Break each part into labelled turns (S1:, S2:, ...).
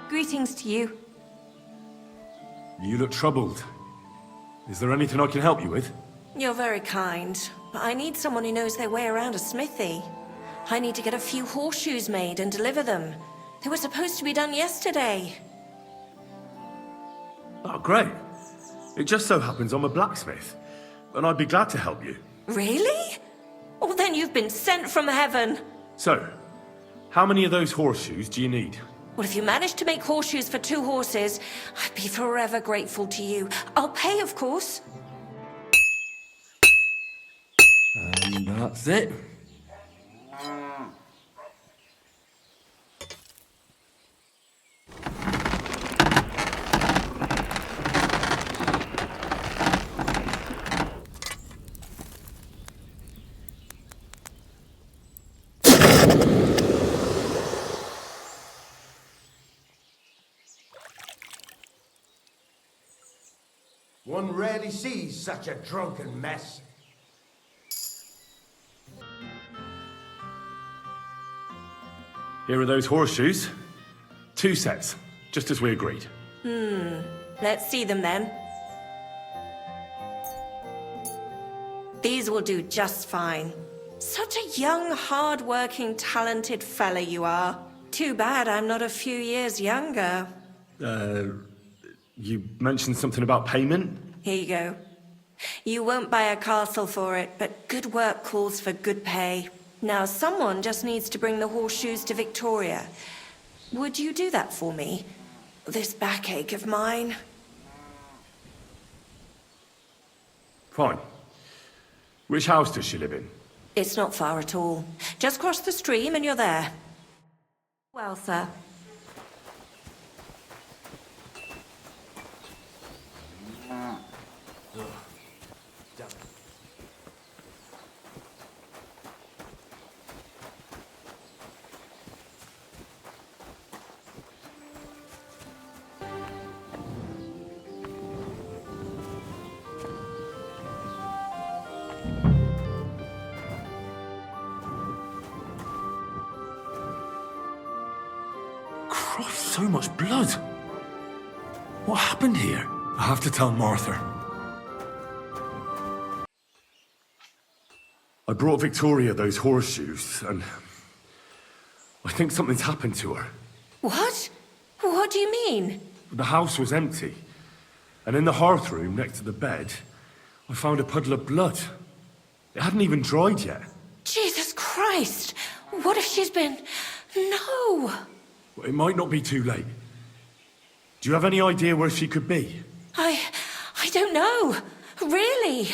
S1: Greetings to you.
S2: You look troubled. Is there anything I can help you with?
S1: You're very kind, but I need someone who knows their way around a smithy. I need to get a few horseshoes made and deliver them. They were supposed to be done yesterday.
S2: Oh, great. It just so happens I'm a blacksmith, and I'd be glad to help you.
S1: Really? Well, then you've been sent from heaven.
S2: So, how many of those horseshoes do you need?
S1: Well, if you manage to make horseshoes for 2 horses, I'd be forever grateful to you. I'll pay, of course.
S2: And that's it.
S3: One rarely sees such a drunken mess.
S2: Here are those horseshoes. 2 sets, just as we agreed.
S1: Let's see them then. These will do just fine. Such a young, hard-working, talented fella you are. Too bad I'm not a few years younger.
S2: You mentioned something about payment?
S1: Here you go. You won't buy a castle for it, but good work calls for good pay. Now, someone just needs to bring the horseshoes to Victoria. Would you do that for me? This backache of mine.
S2: Fine. Which house does she live in?
S1: It's not far at all. Just cross the stream and you're there. Well, sir.
S2: Christ, so much blood. What happened here? I have to tell Martha. I brought Victoria those horseshoes, and I think something's happened to her.
S1: What? What do you mean?
S2: The house was empty, and in the hearth room next to the bed, I found a puddle of blood. It hadn't even dried yet.
S1: Jesus Christ! What if she's been... No!
S2: It might not be too late. Do you have any idea where she could be?
S1: I don't know. Really?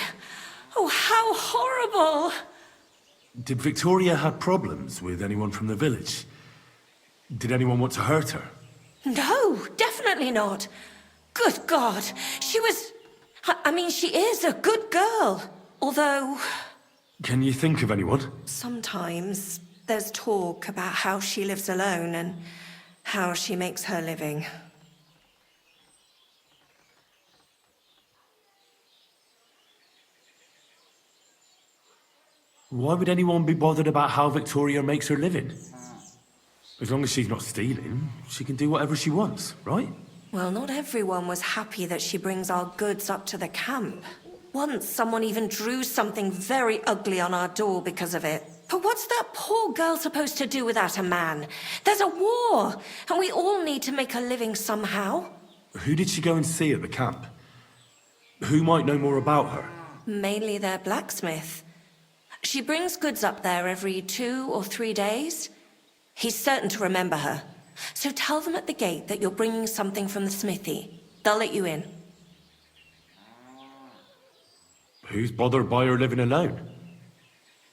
S1: Oh, how horrible!
S2: Did Victoria have problems with anyone from the village? Did anyone want to hurt her?
S1: No, definitely not. Good God, she was... I mean, she is a good girl. Although...
S2: Can you think of anyone?
S1: Sometimes there's talk about how she lives alone and how she makes her living.
S2: Why would anyone be bothered about how Victoria makes her living? As long as she's not stealing, she can do whatever she wants, right?
S1: Well, not everyone was happy that she brings our goods up to the camp. Once, someone even drew something very ugly on our door because of it. But what's that poor girl supposed to do without a man? There's a war, and we all need to make a living somehow.
S2: Who did she go and see at the camp? Who might know more about her?
S1: Mainly their blacksmith. She brings goods up there every 2 or 3 days. He's certain to remember her. So tell them at the gate that you're bringing something from the smithy. They'll let you in.
S2: Who's bothered by her living alone?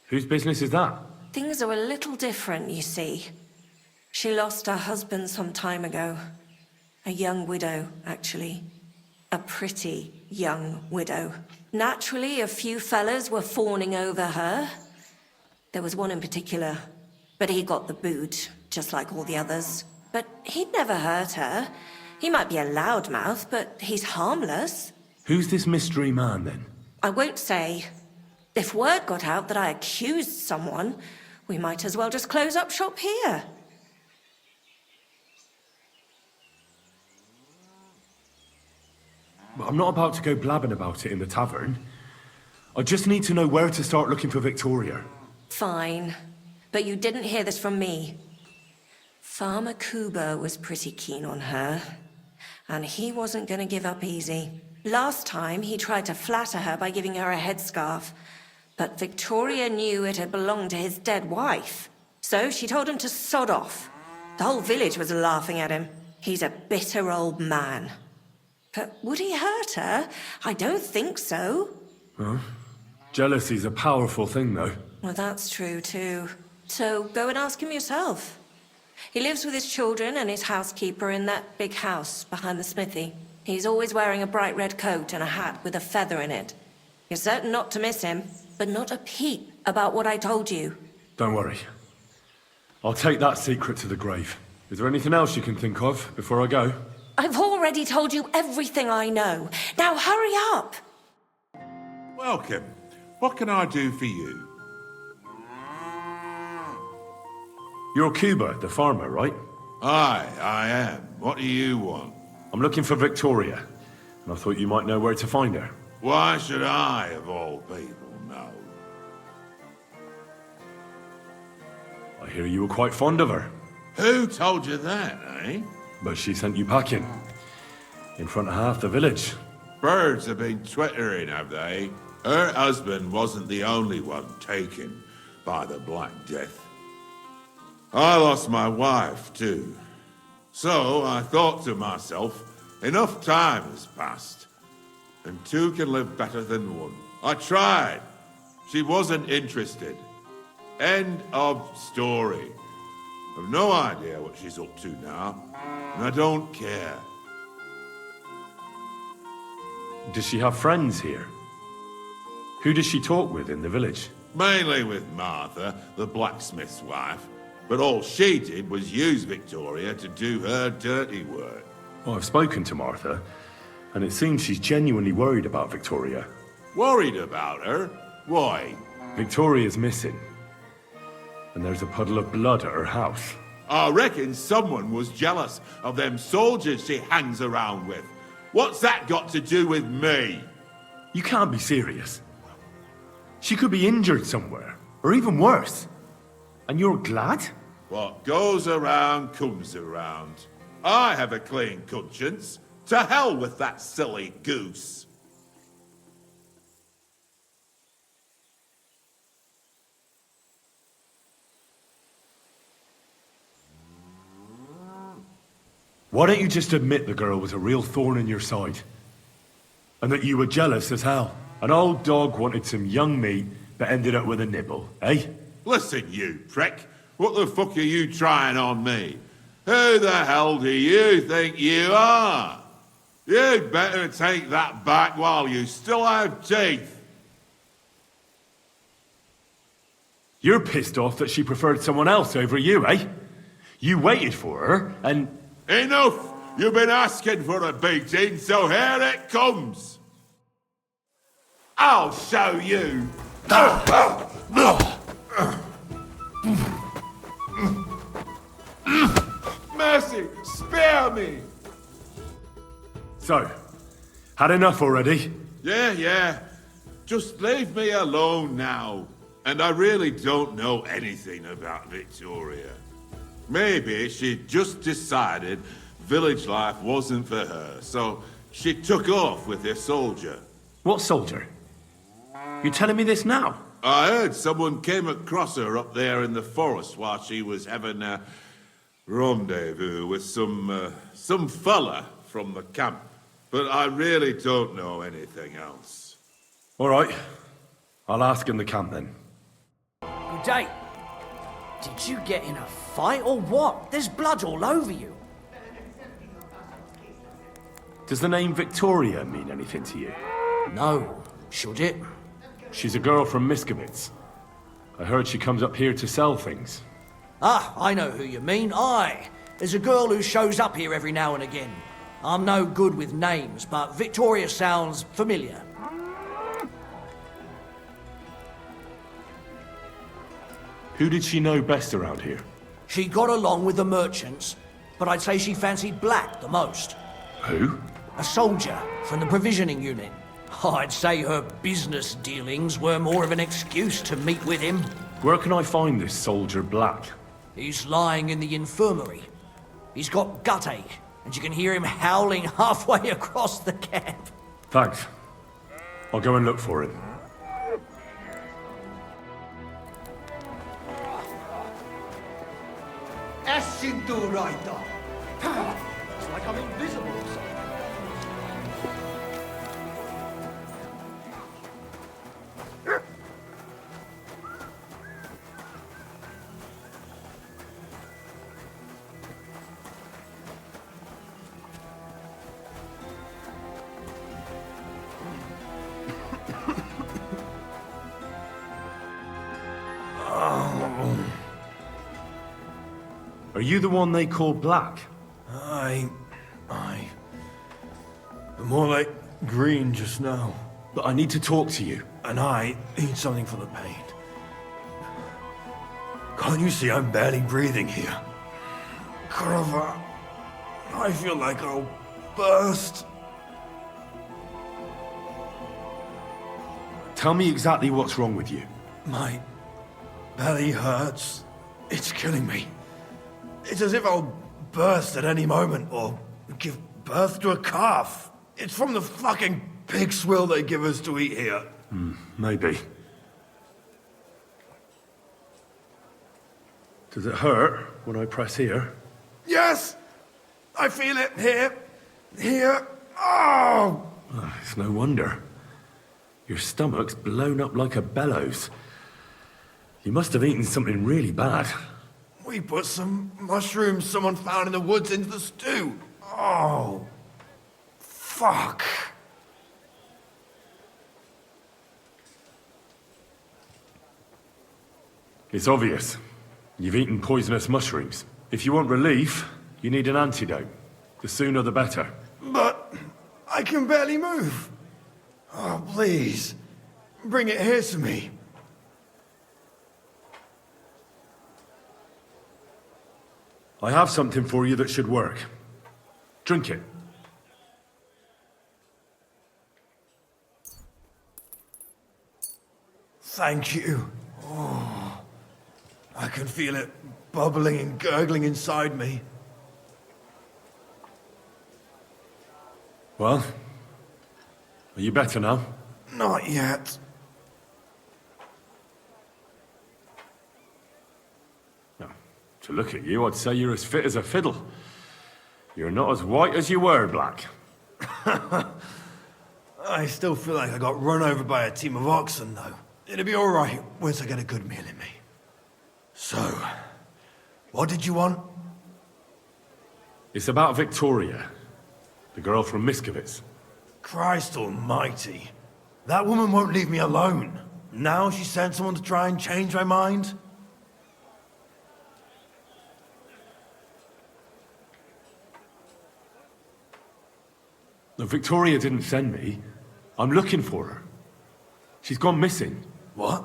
S2: Whose business is that?
S1: Things are a little different, you see. She lost her husband some time ago. A young widow, actually. A pretty young widow. Naturally, a few fellas were fawning over her. There was one in particular, but he got the boot, just like all the others. But he'd never hurt her. He might be a loudmouth, but he's harmless.
S2: Who's this mystery man, then?
S1: I won't say. If word got out that I accused someone, we might as well just close up shop here.
S2: But I'm not about to go blabbing about it in the tavern. I just need to know where to start looking for Victoria.
S1: Fine. But you didn't hear this from me. Farmer Kuba was pretty keen on her. And he wasn't going to give up easy. Last time, he tried to flatter her by giving her a headscarf. But Victoria knew it had belonged to his dead wife. So she told him to sod off. The whole village was laughing at him. He's a bitter old man. But would he hurt her? I don't think so.
S2: Huh? Jealousy's a powerful thing, though.
S1: Well, that's true, too. So go and ask him yourself. He lives with his children and his housekeeper in that big house behind the smithy. He's always wearing a bright red coat and a hat with a feather in it. You're certain not to miss him, but not a peep about what I told you.
S2: Don't worry. I'll take that secret to the grave. Is there anything else you can think of before I go?
S1: I've already told you everything I know. Now hurry up!
S4: Welcome. What can I do for you?
S2: You're Cuba, the farmer, right?
S4: Aye, I am. What do you want?
S2: I'm looking for Victoria, and I thought you might know where to find her.
S4: Why should I, of all people, know?
S2: I hear you were quite fond of her,
S4: Who told you that, eh?
S2: but she sent you packing. In front of half the village.
S4: Birds have been twittering, have they? Her husband wasn't the only one taken by the Black Death. I lost my wife, too. So I thought to myself, enough time has passed, and two can live better than one. I tried. She wasn't interested. End of story. I've no idea what she's up to now, and I don't care.
S2: Does she have friends here? Who does she talk with in the village?
S4: Mainly with Martha, the blacksmith's wife. But all she did was use Victoria to do her dirty work.
S2: Well, I've spoken to Martha, and it seems she's genuinely worried about Victoria.
S4: Worried about her? Why?
S2: Victoria's missing, and there's a puddle of blood at her house.
S4: I reckon someone was jealous of them soldiers she hangs around with. What's that got to do with me?
S2: You can't be serious. She could be injured somewhere, or even worse. And you're glad?
S4: What goes around comes around. I have a clean conscience. To hell with that silly goose.
S2: Why don't you just admit the girl was a real thorn in your side? And that you were jealous as hell? An old dog wanted some young meat, but ended up with a nibble, eh?
S4: Listen, you prick. What the fuck are you trying on me? Who the hell do you think you are? You'd better take that back while you still have teeth.
S2: You're pissed off that she preferred someone else over you, eh? You waited for her, and...
S4: Enough! You've been asking for a beating, so here it comes. I'll show you. Mercy, spare me!
S2: So, had enough already?
S4: Yeah. Just leave me alone now. And I really don't know anything about Victoria. Maybe she just decided village life wasn't for her, so she took off with her soldier.
S2: What soldier? You're telling me this now?
S4: I heard someone came across her up there in the forest while she was having a rendezvous with some fella from the camp. But I really don't know anything else.
S2: All right. I'll ask in the camp then.
S5: Good day. Did you get in a fight or what? There's blood all over you.
S2: Does the name Victoria mean anything to you?
S5: No. Should it?
S2: She's a girl from Miskovitz. I heard she comes up here to sell things.
S5: Ah, I know who you mean. Aye. There's a girl who shows up here every now and again. I'm no good with names, but Victoria sounds familiar.
S2: Who did she know best around here?
S5: She got along with the merchants, but I'd say she fancied Black the most.
S2: Who?
S5: A soldier from the provisioning unit. I'd say her business dealings were more of an excuse to meet with him.
S2: Where can I find this soldier Black?
S5: He's lying in the infirmary. He's got gut ache, and you can hear him howling halfway across the camp.
S2: Thanks. I'll go and look for him.
S5: It's like I'm invisible or something.
S2: Are you the one they call Black?
S6: Aye. But more like green just now.
S2: But I need to talk to you.
S6: And I need something for the pain. Can't you see I'm barely breathing here? Carver, I feel like I'll burst.
S2: Tell me exactly what's wrong with you.
S6: My belly hurts. It's killing me. It's as if I'll burst at any moment or give birth to a calf. It's from the fucking pig swill they give us to eat here.
S2: Maybe. Does it hurt when I press here?
S6: Yes! I feel it here. Here. Oh!
S2: It's no wonder. Your stomach's blown up like a bellows. You must have eaten something really bad.
S6: We put some mushrooms someone found in the woods into the stew. Oh. Fuck.
S2: It's obvious. You've eaten poisonous mushrooms. If you want relief, you need an antidote. The sooner the better.
S6: But I can barely move. Oh, please. Bring it here to me.
S2: I have something for you that should work. Drink it.
S6: Thank you. Oh, I can feel it bubbling and gurgling inside me.
S2: Well, are you better now?
S6: Not yet.
S2: To look at you, I'd say you're as fit as a fiddle. You're not as white as you were, Black.
S6: I still feel like I got run over by a team of oxen, though. It'll be all right once I get a good meal in me. So, what did you want?
S2: It's about Victoria, the girl from Miskovitz.
S6: Christ almighty. That woman won't leave me alone. Now she sent someone to try and change my mind?
S2: No, Victoria didn't send me. I'm looking for her. She's gone missing.
S6: What?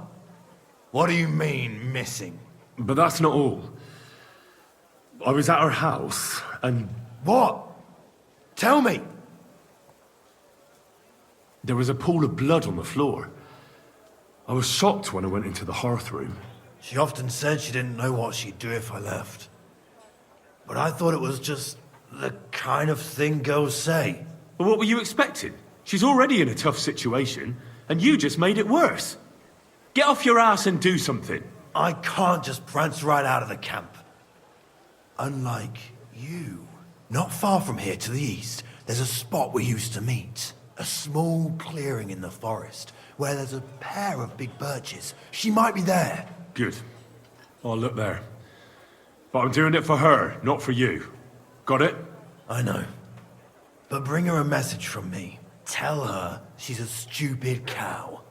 S6: What do you mean, missing?
S2: But that's not all. I was at her house, and
S6: What? Tell me!
S2: there was a pool of blood on the floor. I was shocked when I went into the hearth room.
S6: She often said she didn't know what she'd do if I left. But I thought it was just the kind of thing girls say.
S2: Well, what were you expecting? She's already in a tough situation, and you just made it worse. Get off your ass and do something.
S6: I can't just prance right out of the camp. Unlike you. Not far from here to the east, there's a spot we used to meet. A small clearing in the forest, where there's a pair of big birches. She might be there.
S2: Good. I'll look there. But I'm doing it for her, not for you. Got it?
S6: I know. But bring her a message from me. Tell her she's a stupid cow.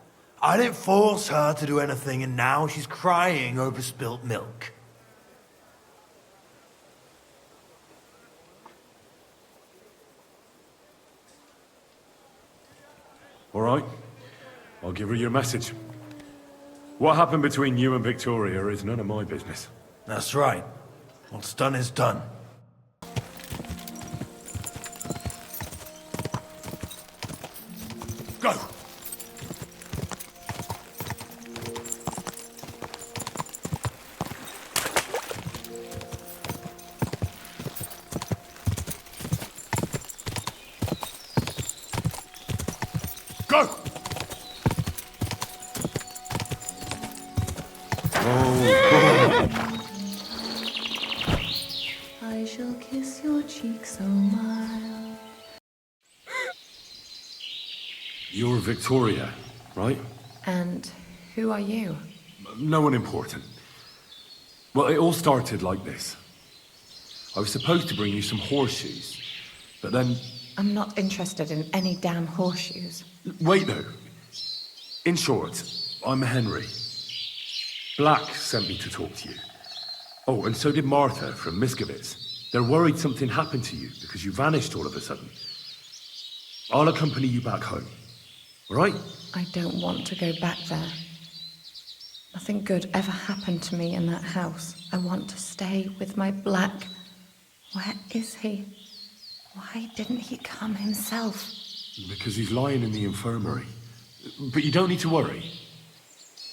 S6: I didn't force her to do anything, and now she's crying over spilt milk.
S2: All right. I'll give her your message. What happened between you and Victoria is none of my business.
S6: That's right. What's done is done.
S2: Go! Go!
S7: I shall kiss your cheek so mild.
S2: You're Victoria, right?
S7: And who are you?
S2: No one important. Well, it all started like this. I was supposed to bring you some horseshoes, but then...
S7: I'm not interested in any damn horseshoes.
S2: Wait, though. In short, I'm Henry. Black sent me to talk to you. Oh, and so did Martha from Miskovitz. They're worried something happened to you because you vanished all of a sudden. I'll accompany you back home. All right?
S7: I don't want to go back there. Nothing good ever happened to me in that house. I want to stay with my Black. Where is he? Why didn't he come himself?
S2: Because he's lying in the infirmary. But you don't need to worry.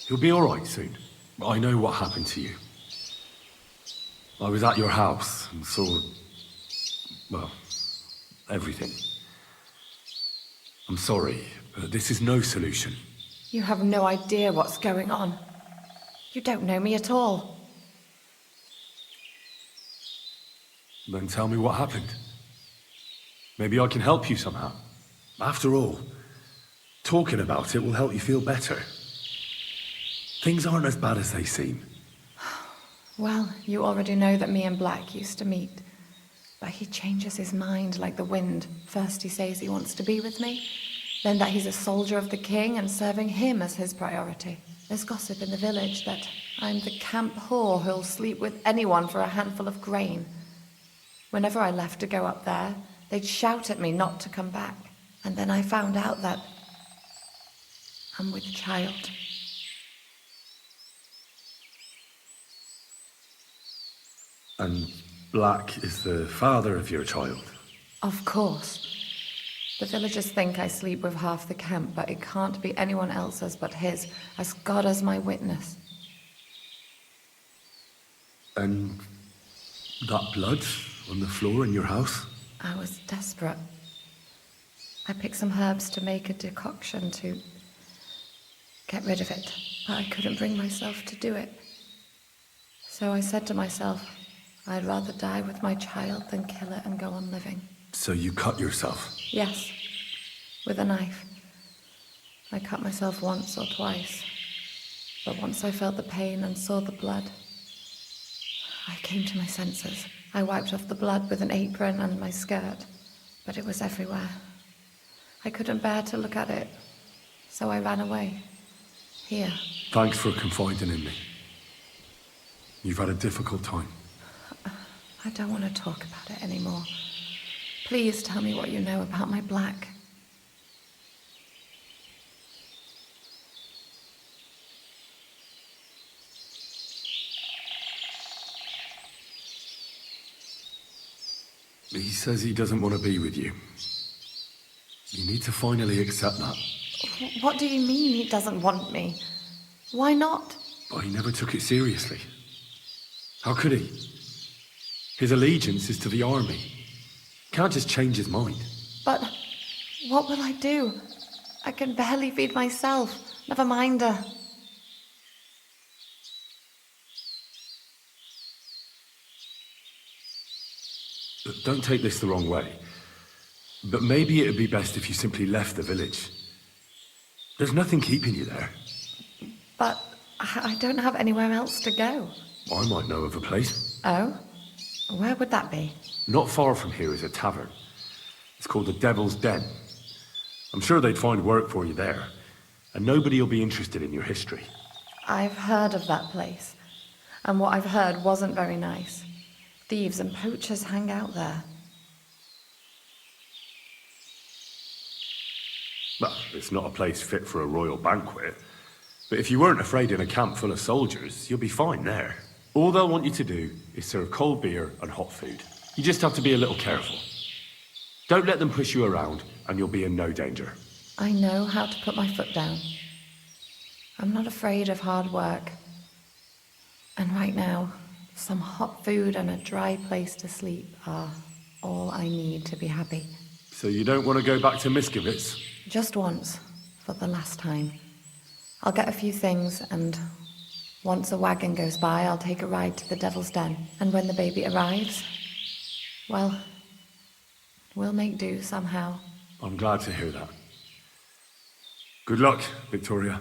S2: He'll be all right soon. I know what happened to you. I was at your house and saw... well, everything. I'm sorry, but this is no solution.
S7: You have no idea what's going on. You don't know me at all.
S2: Then tell me what happened. Maybe I can help you somehow. After all, talking about it will help you feel better. Things aren't as bad as they seem.
S7: Well, you already know that me and Black used to meet. But he changes his mind like the wind. First he says he wants to be with me, then that he's a soldier of the king and serving him as his priority. There's gossip in the village that I'm the camp whore who'll sleep with anyone for a handful of grain. Whenever I left to go up there, they'd shout at me not to come back. And then I found out that I'm with child.
S2: And Black is the father of your child?
S7: Of course. The villagers think I sleep with half the camp, but it can't be anyone else's but his, as God as my witness.
S2: And that blood on the floor in your house?
S7: I was desperate. I picked some herbs to make a decoction to get rid of it, but I couldn't bring myself to do it. So I said to myself, I'd rather die with my child than kill it and go on living.
S2: So you cut yourself?
S7: Yes, with a knife. I cut myself once or twice, but once I felt the pain and saw the blood, I came to my senses. I wiped off the blood with an apron and my skirt, but it was everywhere. I couldn't bear to look at it, so I ran away. Here.
S2: Thanks for confiding in me. You've had a difficult time.
S7: I don't want to talk about it anymore. Please tell me what you know about my Black.
S2: He says he doesn't want to be with you. You need to finally accept that.
S7: What do you mean he doesn't want me? Why not?
S2: But he never took it seriously. How could he? His allegiance is to the army. Can't just change his mind.
S7: But what will I do? I can barely feed myself, never mind her.
S2: But don't take this the wrong way. But maybe it'd be best if you simply left the village. There's nothing keeping you there.
S7: But I don't have anywhere else to go.
S2: I might know of a place.
S7: Oh? Where would that be?
S2: Not far from here is a tavern. It's called the Devil's Den. I'm sure they'd find work for you there. And nobody will be interested in your history.
S7: I've heard of that place. And what I've heard wasn't very nice. Thieves and poachers hang out there.
S2: Well, it's not a place fit for a royal banquet. But if you weren't afraid in a camp full of soldiers, you'll be fine there. All they'll want you to do is serve cold beer and hot food. You just have to be a little careful. Don't let them push you around, and you'll be in no danger.
S7: I know how to put my foot down. I'm not afraid of hard work. And right now, some hot food and a dry place to sleep are all I need to be happy.
S2: So you don't want to go back to Miskovitz?
S7: Just once, for the last time. I'll get a few things, and once a wagon goes by, I'll take a ride to the Devil's Den. And when the baby arrives, well, we'll make do somehow.
S2: I'm glad to hear that. Good luck, Victoria.